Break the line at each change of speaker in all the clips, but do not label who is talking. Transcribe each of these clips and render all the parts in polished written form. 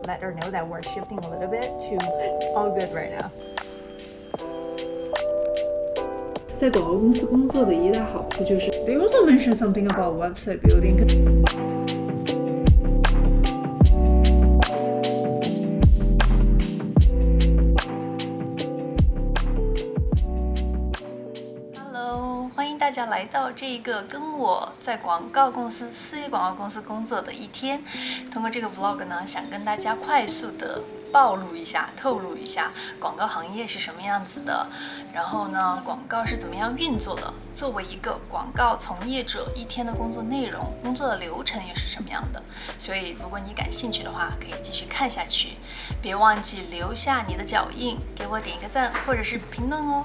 let her know that we're shifting a little bit to all good right now.
在广告公司工作的一大好处就是 They also mentioned something about website building.
Hello， 欢迎大家来到这个跟我在广告公司、4A 广告公司工作的一天。通过这个 vlog 呢，想跟大家快速的暴露一下、透露一下广告行业是什么样子的，然后呢，广告是怎么样运作的，作为一个广告从业者一天的工作内容、工作的流程又是什么样的。所以如果你感兴趣的话，可以继续看下去，别忘记留下你的脚印，给我点一个赞或者是评论哦。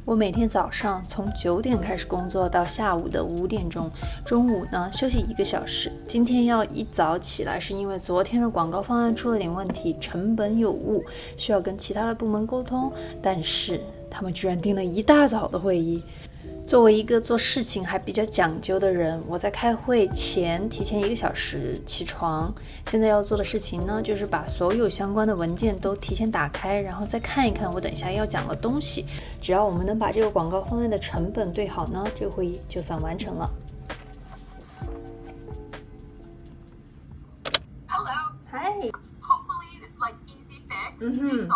我每天早上从9点开始工作到下午的5点钟，中午呢休息1个小时。今天要一早起来，是因为昨天的广告方案出了点问题，成本有误，需要跟其他的部门沟通，但是他们居然订了一大早的会议。作为一个做事情还比较讲究的人，我在开会前提前1个小时起床。现在要做的事情呢，就是把所有相关的文件都提前打开，然后再看一看我等一下要讲的东西。只要我们能把这个广告方案的成本对好呢，这个会议就算完成了。
Hello.
Hi.
Hopefully this is like easy fix.
Mhm.
So,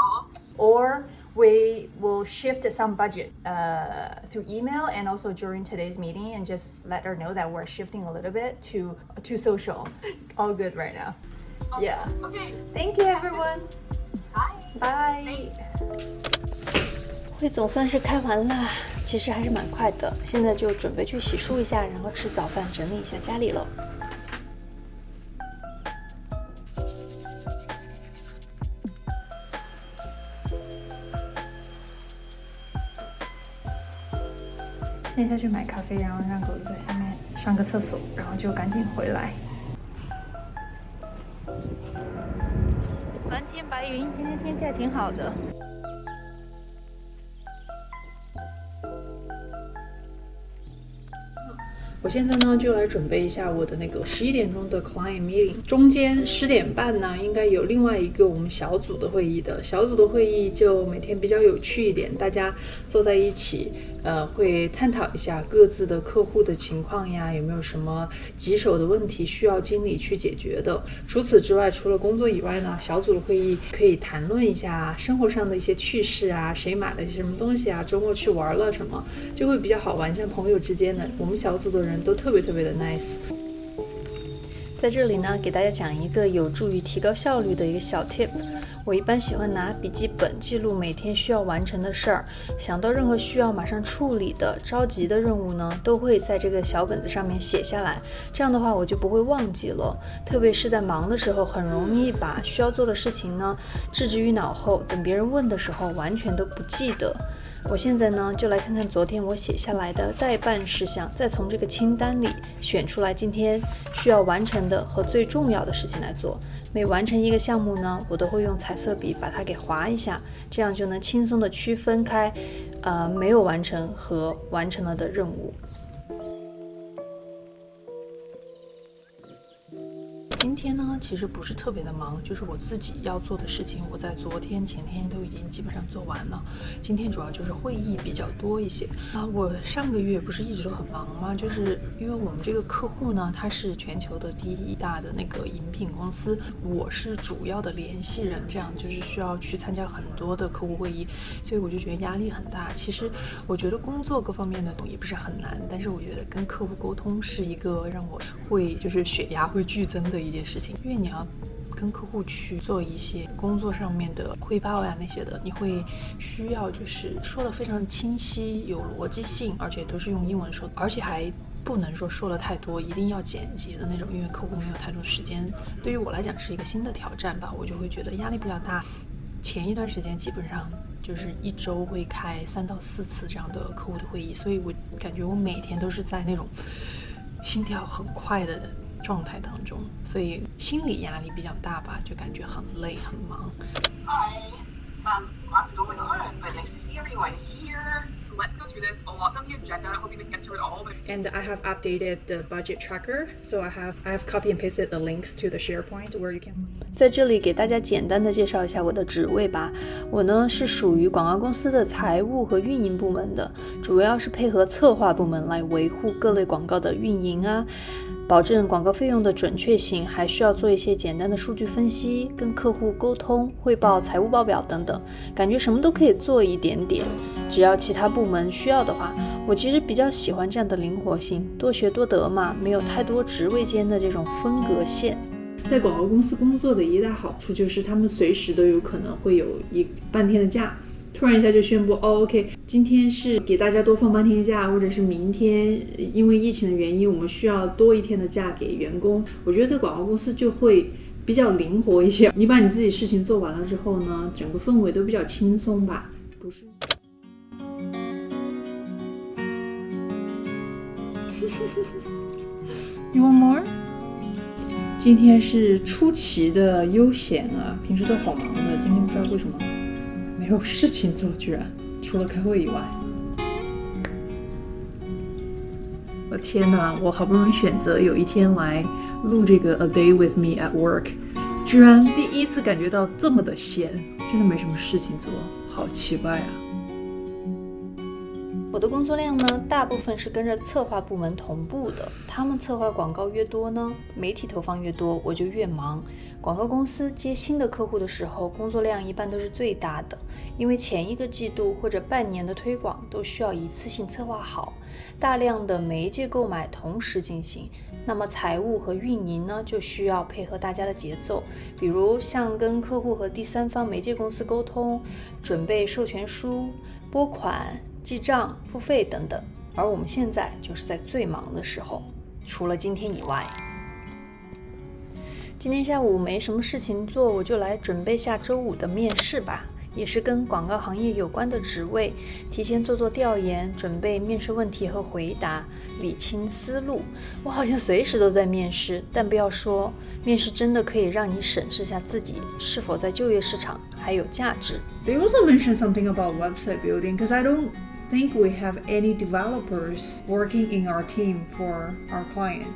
Or we will shift some budget through email and also during today's meeting and just let her know that we're shifting a little bit to social. All good right now.
okay.
Yeah.
Okay.
Thank you, everyone.
Bye.
Bye.
会总算是开完了，其实还是蛮快的。现在就准备去洗漱一下，然后吃早饭，整理一下家里了。现在下去买咖啡，然后让狗子在下面上个厕所，然后就赶紧回来。蓝天白云，今天天气还挺好的。
我现在呢就来准备一下我的那个11点钟的 client meeting， 中间10点半呢应该有另外一个我们小组的会议的。小组的会议就每天比较有趣一点，大家坐在一起，会探讨一下各自的客户的情况呀，有没有什么棘手的问题需要经理去解决的。除此之外，除了工作以外呢，小组的会议可以谈论一下生活上的一些趣事啊，谁买了些什么东西啊，周末去玩了什么，就会比较好玩，像朋友之间的。我们小组的人都特别的 nice。
在这里呢，给大家讲一个有助于提高效率的一个小 tip。我一般喜欢拿笔记本记录每天需要完成的事儿，想到任何需要马上处理的着急的任务呢，都会在这个小本子上面写下来。这样的话我就不会忘记了，特别是在忙的时候，很容易把需要做的事情呢置之于脑后，等别人问的时候完全都不记得。我现在呢就来看看昨天我写下来的待办事项，再从这个清单里选出来今天需要完成的和最重要的事情来做。每完成一个项目呢，我都会用彩色笔把它给划一下，这样就能轻松的区分开没有完成和完成了的任务。今天呢其实不是特别的忙，就是我自己要做的事情我在昨天前天都已经基本上做完了。今天主要就是会议比较多一些我上个月不是一直都很忙吗？就是因为我们这个客户呢，他是全球的第一大的那个饮品公司，我是主要的联系人，这样就是需要去参加很多的客户会议，所以我就觉得压力很大。其实我觉得工作各方面的也不是很难，但是我觉得跟客户沟通是一个让我会就是血压会剧增的一件事情。因为你要跟客户去做一些工作上面的汇报呀那些的，你会需要就是说的非常清晰有逻辑性，而且都是用英文说，而且还不能说的太多，一定要简洁的那种，因为客户没有太多时间。对于我来讲是一个新的挑战吧，我就会觉得压力比较大。前一段时间基本上就是1周会开3到4次这样的客户的会议，所以我感觉我每天都是在那种心跳很快的状态当中，所以心理压力比较大吧，就感觉很累很忙。
Hi. Lots going on, but nice to see everyone here. through this. Lots on the agenda. I hope you can get through it all. But
And I have updated the budget tracker, so I have copy and pasted the links to the SharePoint where you can.
在这里给大家简单的介绍一下我的职位吧。我呢是属于广告公司的财务和运营部门的，主要是配合策划部门来维护各类广告的运营啊，保证广告费用的准确性，还需要做一些简单的数据分析，跟客户沟通、汇报财务报表等等，感觉什么都可以做一点点。只要其他部门需要的话，我其实比较喜欢这样的灵活性，多学多得嘛，没有太多职位间的这种分隔线。
在广告公司工作的一大好处就是他们随时都有可能会有半天的假，突然一下就宣布OK， 今天是给大家多放半天假，或者是明天因为疫情的原因我们需要多一天的假给员工。我觉得在广告公司就会比较灵活一些，你把你自己事情做完了之后呢，整个氛围都比较轻松吧，不是You want more？今天是出奇的悠闲啊，平时都好忙的，今天不知道为什么没有事情做，居然除了开会以外。我天哪，我好不容易选择有一天来录这个 A Day With Me at Work， 居然第一次感觉到这么的闲，真的没什么事情做，好奇怪啊。
我的工作量呢，大部分是跟着策划部门同步的。他们策划广告越多呢，媒体投放越多，我就越忙。广告公司接新的客户的时候，工作量一般都是最大的，因为前一个季度或者半年的推广都需要一次性策划好，大量的媒介购买同时进行。那么财务和运营呢，就需要配合大家的节奏，比如像跟客户和第三方媒介公司沟通，准备授权书、拨款、记账、付费等等。而我们现在就是在最忙的时候，除了今天以外。今天下午没什么事情做，我就来准备下周五的面试吧，也是跟广告行业有关的职位，提前做调研，准备面试问题和回答，理清思路。我好像随时都在面试，但不要说，面试真的可以让你审视下自己是否在就业市场还有价值。
They also mentioned something about website building, because I don't think we have any developers working in our team for our client.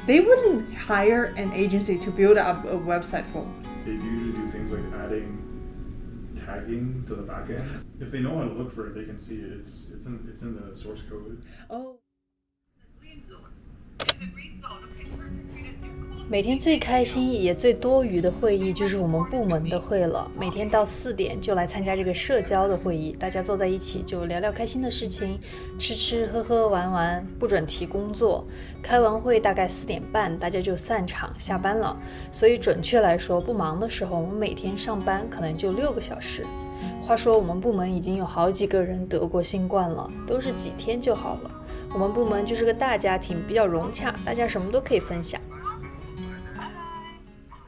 They wouldn't hire an agency to build up a website for.
They usually do things like adding tagging to the back end. If they know how to look for it, they can see it. It's in the source code.
Oh.
green zone. In the green zone, okay, so we're treated close.
每天最开心也最多余的会议就是我们部门的会了，每天到4点就来参加这个社交的会议，大家坐在一起就聊聊开心的事情，吃吃喝喝玩玩，不准提工作。开完会大概4点半大家就散场下班了，所以准确来说，不忙的时候我们每天上班可能就6个小时。话说我们部门已经有好几个人得过新冠了，都是几天就好了。我们部门就是个大家庭，比较融洽，大家什么都可以分享。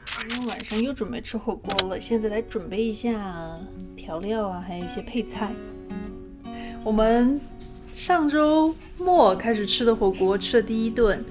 今天晚上又准备吃火锅了，现在来准备一下调料啊，还有一些配菜。
我们上周末开始吃的火锅吃了第一顿，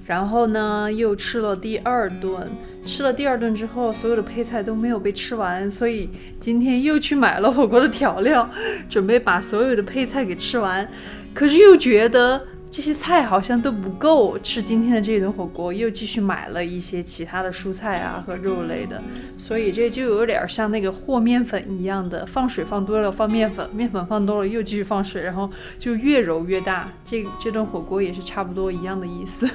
然后呢又吃了第二顿。吃了第二顿之后，所有的配菜都没有被吃完，所以今天又去买了火锅的调料，准备把所有的配菜给吃完。可是又觉得这些菜好像都不够吃今天的这顿火锅，又继续买了一些其他的蔬菜啊和肉类的，所以这就有点像那个和面粉一样的，放水放多了放面粉，面粉放多了又继续放水，然后就越揉越大。这顿火锅也是差不多一样的意思。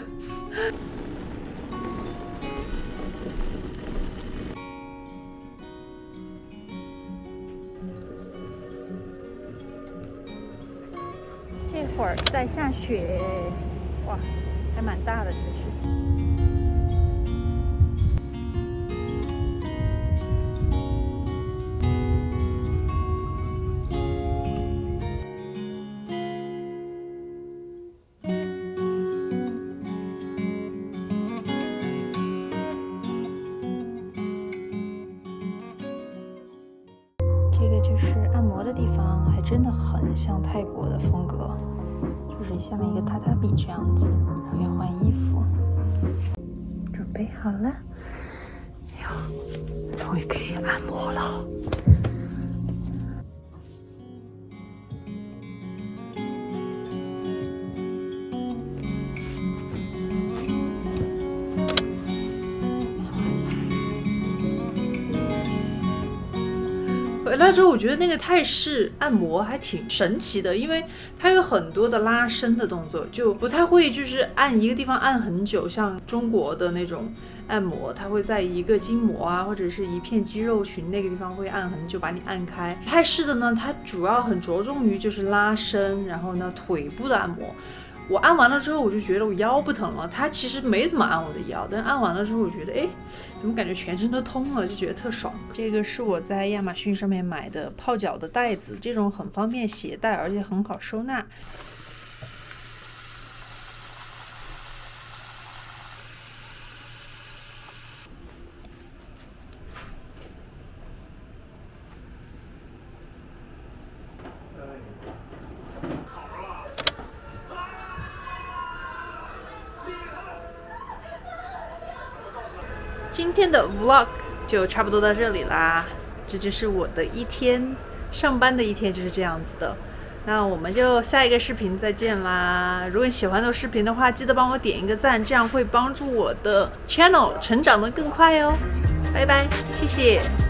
这会儿在下雪，哇，还蛮大的这是。这个就是按摩的地方，还真的很像泰国的风格。就是下面一个榻榻米这样子，然后要换衣服。准备好了，终于可以按摩了。
回来之后，我觉得那个泰式按摩还挺神奇的，因为它有很多的拉伸的动作，就不太会就是按一个地方按很久，像中国的那种按摩，它会在一个筋膜啊，或者是一片肌肉群那个地方会按很久，把你按开。泰式的呢，它主要很着重于就是拉伸，然后呢腿部的按摩。我按完了之后，我就觉得我腰不疼了。他其实没怎么按我的腰，但是按完了之后，我觉得，哎，怎么感觉全身都通了，就觉得特爽。这个是我在亚马逊上面买的泡脚的袋子，这种很方便携带，而且很好收纳。今天的 vlog 就差不多到这里啦，这就是我的一天，上班的一天就是这样子的。那我们就下一个视频再见啦！如果你喜欢的视频的话，记得帮我点一个赞，这样会帮助我的 channel 成长得更快哦。拜拜，谢谢。